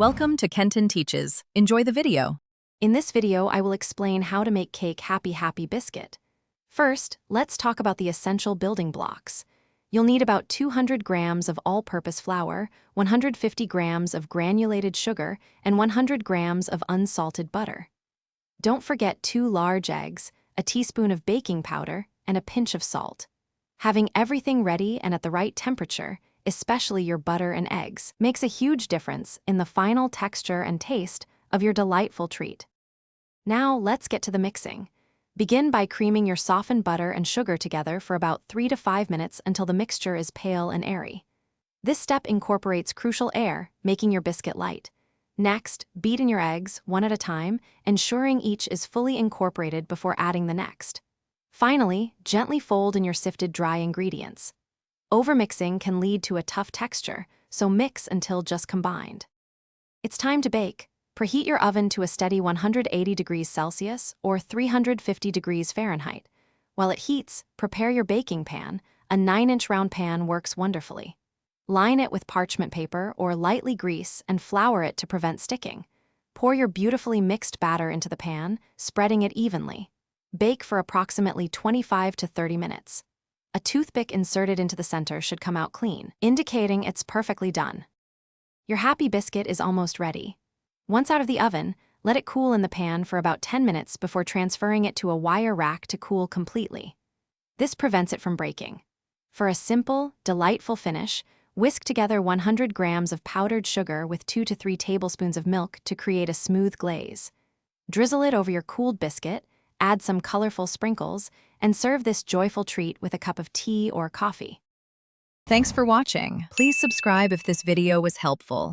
Welcome to Kenton Teaches. Enjoy the video. In this video, I will explain how to make cake Happy Biscuit. First, let's talk about the essential building blocks. You'll need about 200 grams of all-purpose flour, 150 grams of granulated sugar, and 100 grams of unsalted butter. Don't forget 2 large eggs, a teaspoon of baking powder, and a pinch of salt. Having everything ready and at the right temperature, especially your butter and eggs, makes a huge difference in the final texture and taste of your delightful treat. Now let's get to the mixing. Begin by creaming your softened butter and sugar together for about 3 to 5 minutes until the mixture is pale and airy. This step incorporates crucial air, making your biscuit light. Next, beat in your eggs one at a time, ensuring each is fully incorporated before adding the next. Finally, gently fold in your sifted dry ingredients. Overmixing can lead to a tough texture, so mix until just combined. It's time to bake. Preheat your oven to a steady 180 degrees Celsius or 350 degrees Fahrenheit. While it heats, prepare your baking pan. A 9-inch round pan works wonderfully. Line it with parchment paper or lightly grease and flour it to prevent sticking. Pour your beautifully mixed batter into the pan, spreading it evenly. Bake for approximately 25 to 30 minutes. A toothpick inserted into the center should come out clean, indicating it's perfectly done. Your happy biscuit is almost ready. Once out of the oven, let it cool in the pan for about 10 minutes before transferring it to a wire rack to cool completely. This prevents it from breaking. For a simple, delightful finish, whisk together 100 grams of powdered sugar with 2 to 3 tablespoons of milk to create a smooth glaze. Drizzle it over your cooled biscuit, add some colorful sprinkles, and serve this joyful treat with a cup of tea or coffee. Thanks for watching. Please subscribe if this video was helpful.